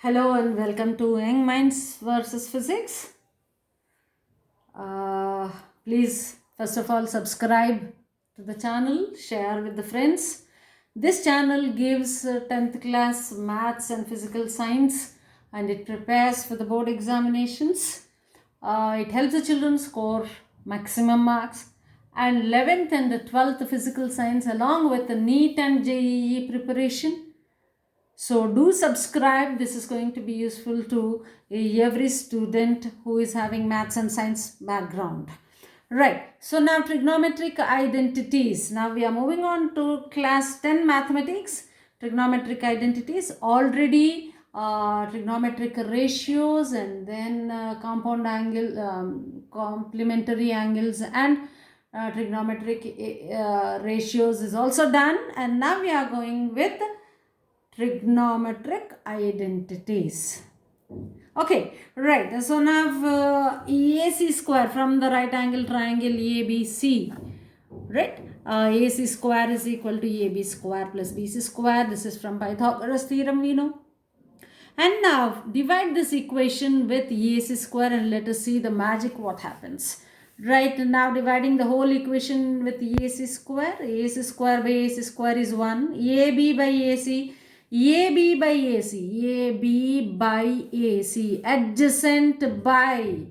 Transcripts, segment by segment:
Hello and welcome to Young Minds versus Physics. Please, first of all, subscribe to the channel, share with the friends. This channel gives 10th class maths and physical science and it prepares for the board examinations. It helps the children score maximum marks. And 11th and the 12th physical science along with the NEET and JEE preparation. So do subscribe. This is going to be useful to every student who is having maths and science background. Right. So now trigonometric identities. Now we are moving on to class 10 mathematics. Trigonometric identities. Already trigonometric ratios and then compound angle, complementary angles and trigonometric ratios is also done. And now we are going with trigonometric identities. Okay, right. So now AC square from the right angle triangle ABC, right? AC square is equal to AB square plus BC square. This is from Pythagoras theorem, we know. And now divide this equation with AC square and let us see the magic what happens. Right, now dividing the whole equation with AC square by AC square is 1. AB by AC, AB by AC, AB by AC, adjacent by,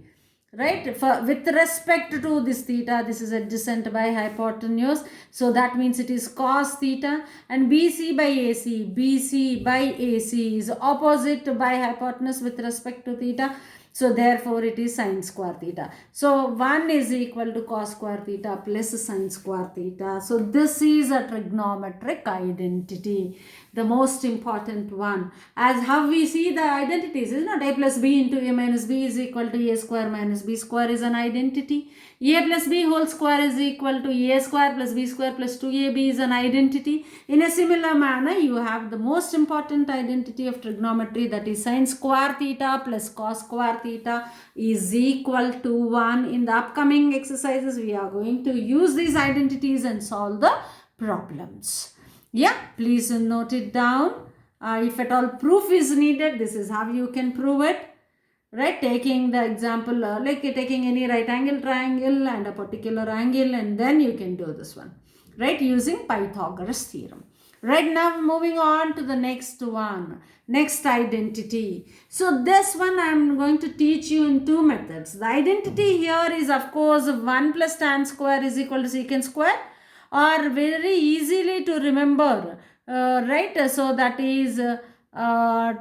right, with respect to this theta, this is adjacent by hypotenuse, so that means it is cos theta. And BC by AC, BC by AC is opposite by hypotenuse with respect to theta, so therefore it is sine square theta. So 1 is equal to cos square theta plus sine square theta. So this is a trigonometric identity, the most important one. As how we see the identities, is not a plus b into a minus b is equal to a square minus b square is an identity. A plus b whole square is equal to a square plus b square plus 2ab is an identity. In a similar manner, you have the most important identity of trigonometry, that is sine square theta plus cos square theta is equal to 1. In the upcoming exercises, we are going to use these identities and solve the problems. Yeah, please note it down. If at all proof is needed, this is how you can prove it. Right, taking the example like taking any right angle triangle and a particular angle, and then you can do this one, right, using Pythagoras theorem. Right, now moving on to the next one, next identity. So this one I am going to teach you in two methods. The identity here is of course 1 plus tan square is equal to secant square, or very easily to remember, right, so that is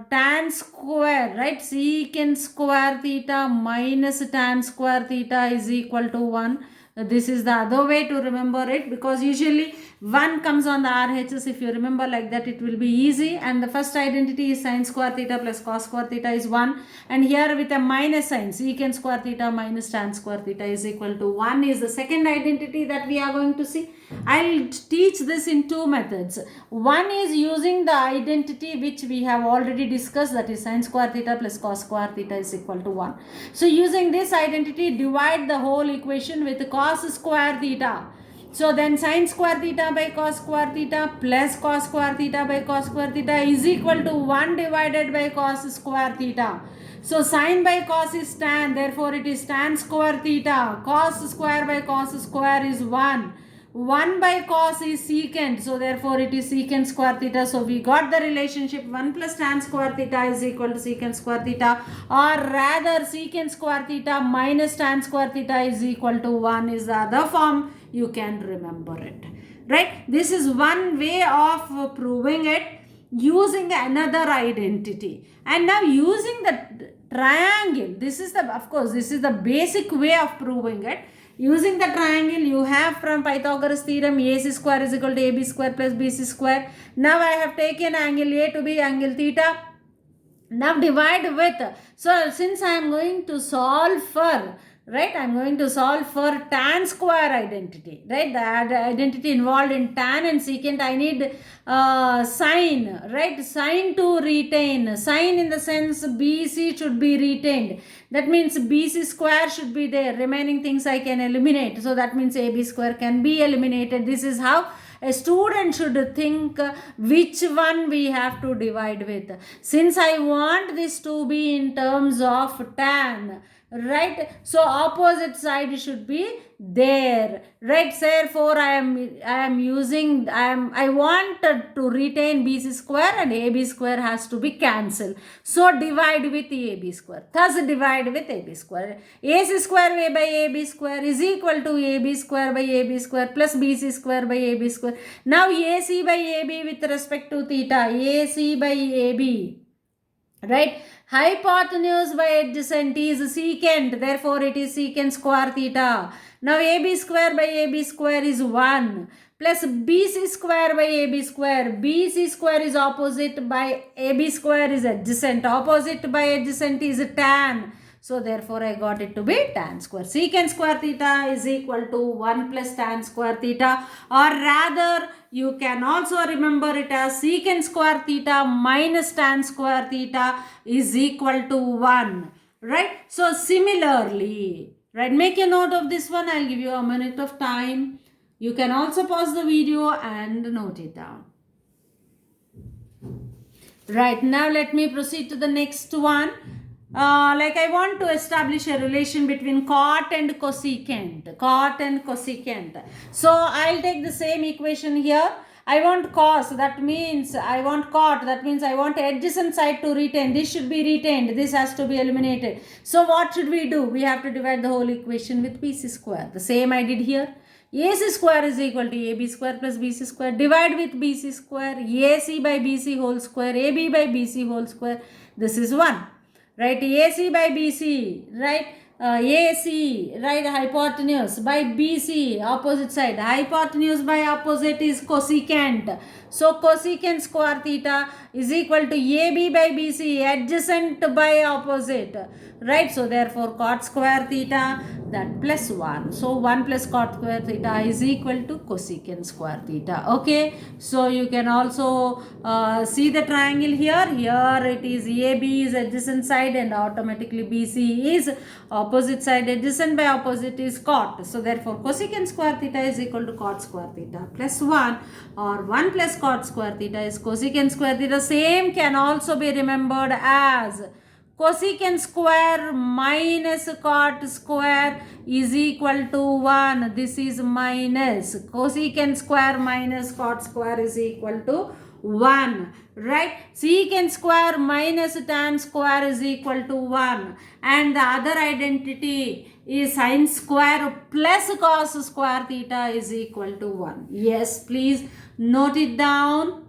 tan square, right, secant square theta minus tan square theta is equal to 1. This is the other way to remember it, because usually 1 comes on the RHS. If you remember like that, it will be easy. And the first identity is sine square theta plus cos square theta is 1. And here with a minus sign, secant square theta minus tan square theta is equal to 1 is the second identity that we are going to see. I'll teach this in two methods. One is using the identity which we have already discussed, that is sine square theta plus cos square theta is equal to 1. So using this identity, divide the whole equation with cos square theta. So then sine square theta by cos square theta plus cos square theta by cos square theta is equal to 1 divided by cos square theta. So sine by cos is tan, therefore it is tan square theta. Cos square by cos square is 1. 1 by cos is secant, so therefore it is secant square theta. So we got the relationship 1 plus tan square theta is equal to secant square theta, or rather secant square theta minus tan square theta is equal to 1 is the other form. You can remember it, right? This is one way of proving it using another identity. And now using the triangle, this is the, of course, this is the basic way of proving it. Using the triangle, you have from Pythagoras theorem AC square is equal to AB square plus BC square. Now I have taken angle A to be angle theta. Now divide with, so since I am going to solve for, right, I am going to solve for tan square identity, right, the identity involved in tan and secant, I need sine, right, sine to retain, sine in the sense BC should be retained, that means BC square should be there, remaining things I can eliminate, so that means AB square can be eliminated. This is how A student should think which one we have to divide with. Since I want this to be in terms of tan, right? So opposite side should be there, right? Therefore I want to retain bc square, and ab square has to be cancelled. So divide with ab square. Thus divide with ab square. ac square a by ab square is equal to ab square by ab square plus bc square by ab square. Now ac by ab with respect to theta, ac by ab, right? Hypotenuse by adjacent is secant, therefore it is secant square theta. Now ab square by ab square is 1 plus bc square by ab square. Bc square is opposite by ab square is adjacent. Opposite by adjacent is tan. So therefore I got it to be tan square. Secant square theta is equal to 1 plus tan square theta, or rather you can also remember it as secant square theta minus tan square theta is equal to 1, right? So similarly, right, make a note of this one. I'll give you a minute of time. You can also pause the video and note it down. Right, now let me proceed to the next one. I want to establish a relation between cot and cosecant. Cot and cosecant. So I'll take the same equation here. I want cos, that means I want cot, that means I want adjacent side to retain. This should be retained, this has to be eliminated. So what should we do? We have to divide the whole equation with bc square. The same I did here. AC square is equal to AB square plus BC square. Divide with BC square. AC by BC whole square. AB by BC whole square. This is 1. Right? AC by BC. Right? AC. Right? Hypotenuse by BC. Opposite side. Hypotenuse by opposite is cosecant. So cosecant square theta is equal to AB by BC. Adjacent by opposite. Right? So therefore cot square theta, that plus 1. So 1 plus cot square theta is equal to cosecant square theta. Okay. So you can also see the triangle here. Here it is AB is adjacent side and automatically BC is opposite side. Adjacent by opposite is cot. So therefore cosecant square theta is equal to cot square theta plus 1, or 1 plus cot square theta is cosecant square theta. Same can also be remembered as cosecant square minus cot square is equal to 1. This is minus. Cosecant square minus cot square is equal to 1. Right? Secant square minus tan square is equal to 1. And the other identity is sin square plus cos square theta is equal to 1. Yes, please note it down.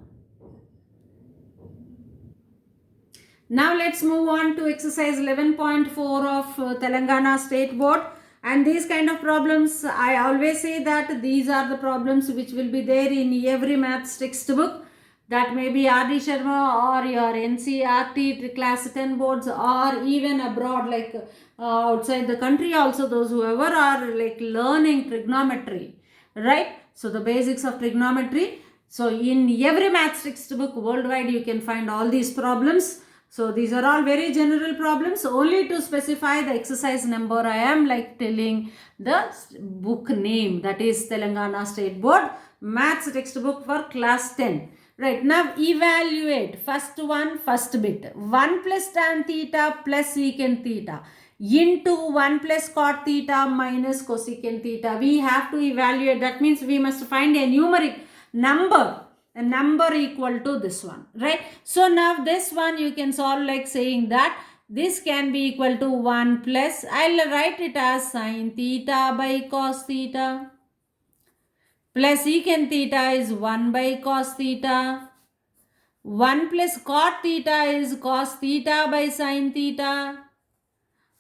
Now let's move on to exercise 11.4 of Telangana State Board. And these kind of problems, I always say that these are the problems which will be there in every maths textbook. That may be R.D. Sharma or your NCERT class 10 boards, or even abroad, like outside the country also, those whoever are like learning trigonometry, right? So the basics of trigonometry. So in every maths textbook worldwide you can find all these problems. So these are all very general problems. Only to specify the exercise number, I am like telling the book name, that is Telangana State Board Maths textbook for class 10. Right, now evaluate first bit. 1 plus tan theta plus secant theta into 1 plus cot theta minus cosecant theta. We have to evaluate. That means we must find a numeric number. A number equal to this one, right? So now this one you can solve like saying that this can be equal to 1 plus, I'll write it as sin theta by cos theta, plus secant theta is 1 by cos theta. 1 plus cot theta is cos theta by sin theta,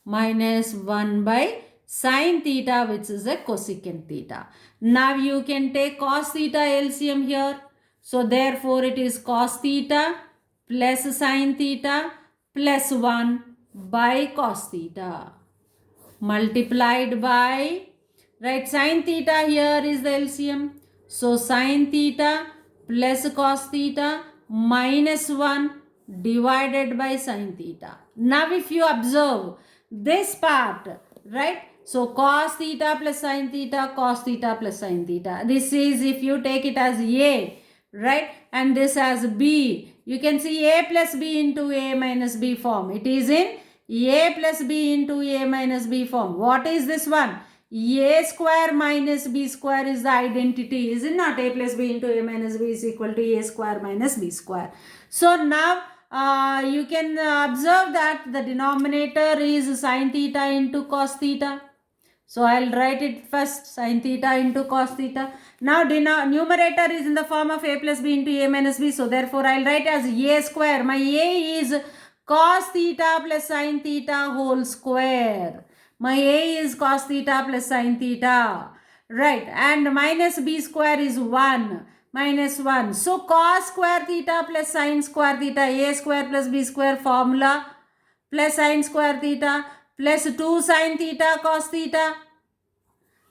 minus 1 by sin theta, which is a cosecant theta. Now you can take cos theta LCM here. So therefore it is cos theta plus sin theta plus 1 by cos theta multiplied by, right, sin theta here is the LCM. So sin theta plus cos theta minus 1 divided by sin theta. Now if you observe this part, right, So cos theta plus sin theta, cos theta plus sin theta. This is if you take it as A, right? And this as B. You can see A plus B into A minus B form. It is in A plus B into A minus B form. What is this one? A square minus B square is the identity. Is it not? A plus B into A minus B is equal to A square minus B square. So now you can observe that the denominator is sin theta into cos theta. So I'll write it first, sin theta into cos theta. Now numerator is in the form of A plus B into A minus B. So therefore I'll write as A square. My A is cos theta plus sin theta whole square. My A is cos theta plus sin theta. Right. And minus B square is 1. Minus 1. So cos square theta plus sin square theta. A square plus B square formula plus sin square theta plus 2 sin theta cos theta,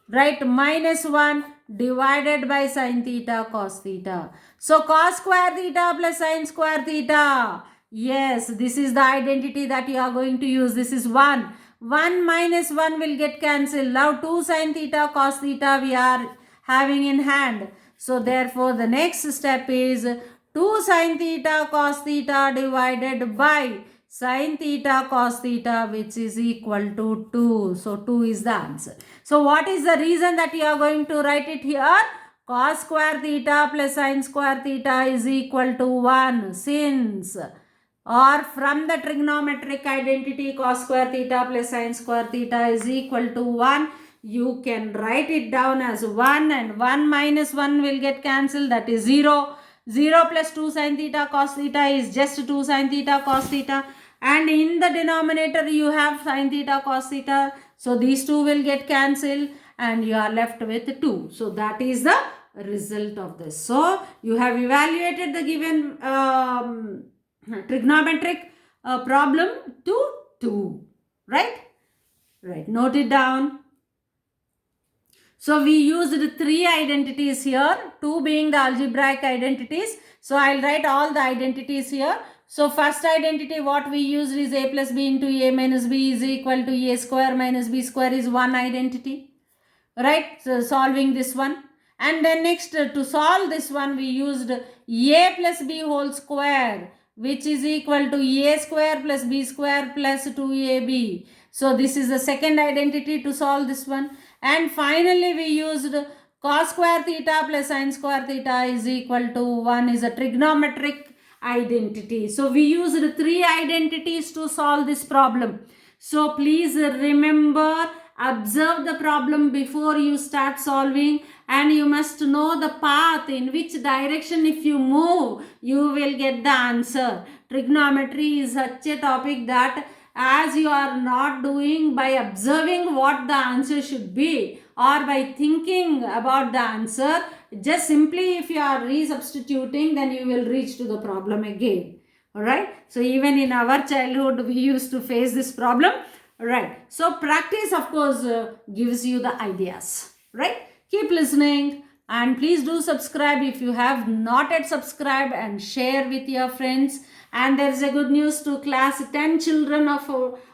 right, minus 1 divided by sin theta cos theta. So cos square theta plus sin square theta. Yes, this is the identity that you are going to use. This is 1. 1 minus 1 will get cancelled. Now 2 sin theta cos theta we are having in hand. So therefore the next step is 2 sin theta cos theta divided by sin theta cos theta, which is equal to 2. So 2 is the answer. So what is the reason that you are going to write it here? Cos square theta plus sin square theta is equal to 1, since or from the trigonometric identity cos square theta plus sin square theta is equal to 1, you can write it down as 1, and 1 minus 1 will get cancelled, that is 0. 0 plus 2 sin theta cos theta is just 2 sin theta cos theta, and in the denominator you have sin theta cos theta, so these two will get cancelled and you are left with 2. So that is the result of this. So you have evaluated the given trigonometric problem to 2, right? Right, note it down. So we used 3 identities here, 2 being the algebraic identities. So I'll write all the identities here. So first identity what we used is A plus B into A minus B is equal to A square minus B square is one identity, right? So solving this one. And then next to solve this one we used A plus B whole square, which is equal to A square plus B square plus 2AB. So this is the second identity to solve this one. And finally we used cos square theta plus sin square theta is equal to 1 is a trigonometric identity. So we used 3 identities to solve this problem. So please remember, observe the problem before you start solving, and you must know the path in which direction if you move you will get the answer. Trigonometry is such a topic that as you are not doing by observing what the answer should be or by thinking about the answer, just simply if you are resubstituting, then you will reach to the problem again. Alright, so even in our childhood we used to face this problem. Right, so practice of course gives you the ideas. Right, keep listening and please do subscribe if you have not yet subscribed, and share with your friends. And there is a good news to class 10 children of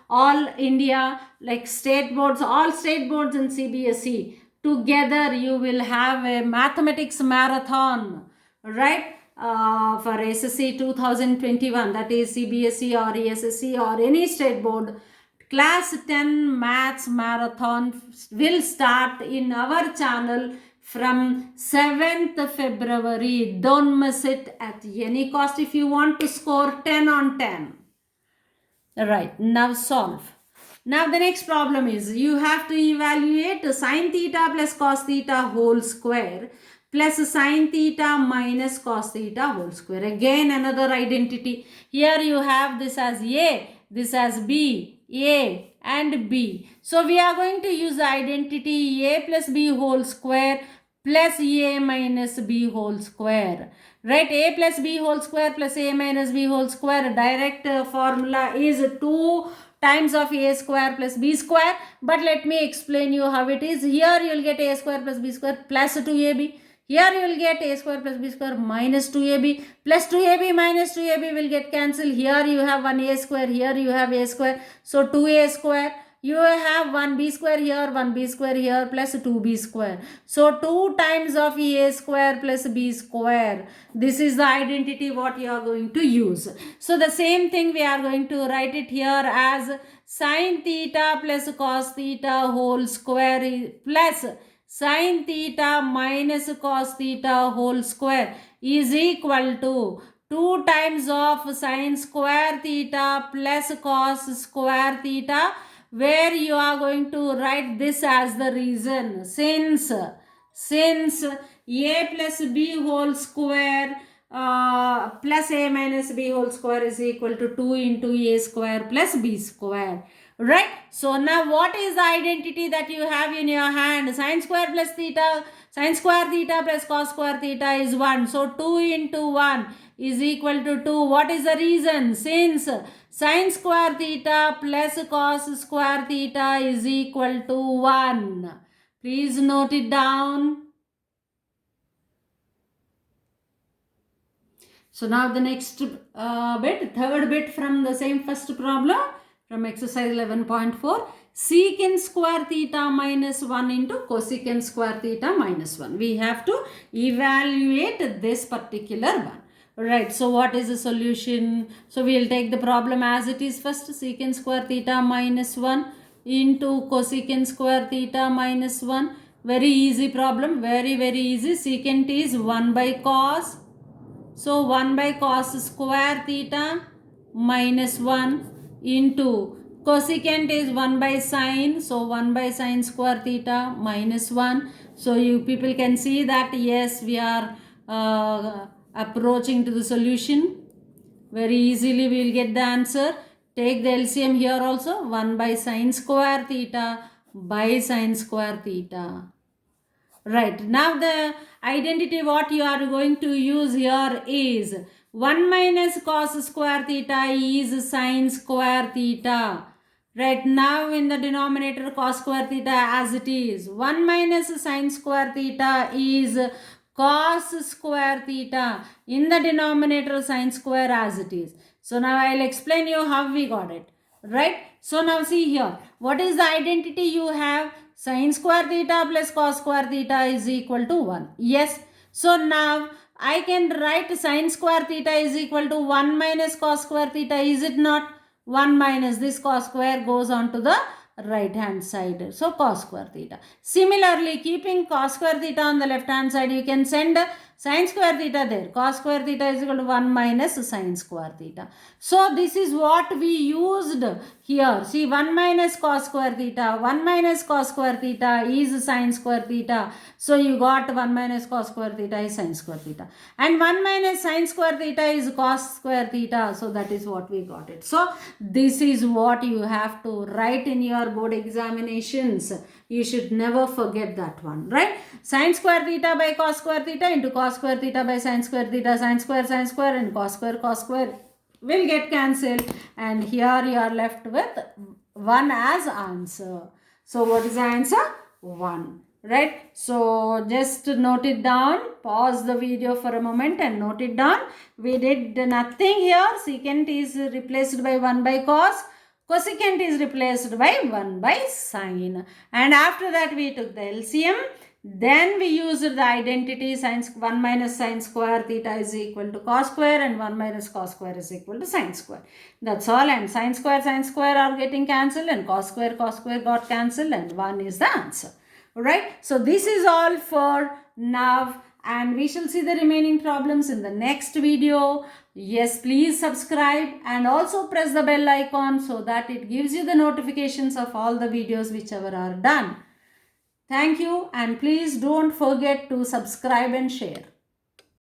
all India, like state boards, all state boards and CBSE. Together you will have a mathematics marathon, right? For SSC 2021, that is CBSE or ESSC or any state board. Class 10 maths marathon will start in our channel from 7th February. Don't miss it at any cost if you want to score 10 on 10. Right, now solve. Now the next problem is you have to evaluate sin theta plus cos theta whole square plus sin theta minus cos theta whole square. Again another identity. Here you have this as A, this as B, A and B. So we are going to use the identity A plus B whole square plus A minus B whole square. Right, A plus B whole square plus A minus B whole square, direct formula is 2 times of A square plus B square. But let me explain you how it is. Here you will get A square plus B square plus 2AB. Here you will get A square plus B square minus 2AB, plus 2AB minus 2AB will get cancelled. Here you have 1A square, here you have A square. So 2A square. you have 1b square here, 1b square here, plus 2b square. So 2 times of a square plus b square. This is the identity what you are going to use. So the same thing we are going to write it here as sin theta plus cos theta whole square plus sin theta minus cos theta whole square is equal to 2 times of sin square theta plus cos square theta, where you are going to write this as the reason. Since a plus b whole square plus a minus b whole square is equal to 2 into a square plus b square. Right? So now what is the identity that you have in your hand? Sin square plus theta, sin square theta plus cos square theta is 1. So 2 into 1 is equal to 2. What is the reason? Since sin square theta plus cos square theta is equal to 1. Please note it down. So now the next bit, third bit from the same first problem from exercise 11.4. Secant square theta minus 1 into cosecant square theta minus 1. We have to evaluate this particular one. Right, so what is the solution? So we will take the problem as it is first. Secant square theta minus 1 into cosecant square theta minus 1. Very easy problem, very easy. Secant is 1 by cos. So 1 by cos square theta minus 1 into cosecant is 1 by sin. So 1 by sin square theta minus 1. So you people can see that yes, we are approaching to the solution. Very easily we will get the answer. Take the LCM here also. 1 by sin square theta by sin square theta. Right, now the identity what you are going to use here is 1 minus cos square theta is sin square theta. Right, now in the denominator cos square theta as it is. 1 minus sin square theta is cos square theta. In the denominator sin square as it is. So now I will explain you how we got it. Right, so now see here. What is the identity you have? Sin square theta plus cos square theta is equal to 1. Yes. So now I can write sin square theta is equal to 1 minus cos square theta. Is it not? 1 minus this cos square goes on to the right hand side. So cos square theta. Similarly, keeping cos square theta on the left hand side, you can send sin square theta there. Cos square theta is equal to 1 minus sin square theta. So this is what we used here. See, 1 minus cos square theta. 1 minus cos square theta is sin square theta. So you got 1 minus cos square theta is sin square theta. And 1 minus sin square theta is cos square theta. So that is what we got it. So this is what you have to write in your board examinations. You should never forget that one, right? Sin square theta by cos square theta into cos square theta by sin square theta, sin square and cos square will get cancelled, and here you are left with 1 as answer. So what is the answer? 1. Right? So just note it down. Pause the video for a moment and note it down. We did nothing here. Secant is replaced by 1 by cos. Cosecant is replaced by 1 by sin. And after that we took the LCM. Then we used the identity 1 minus sin square theta is equal to cos square and 1 minus cos square is equal to sin square. That's all, and sin square are getting cancelled and cos square got cancelled, and 1 is the answer. Right? So this is all for now, and we shall see the remaining problems in the next video. Yes, please subscribe and also press the bell icon so that it gives you the notifications of all the videos whichever are done. Thank you, and please don't forget to subscribe and share.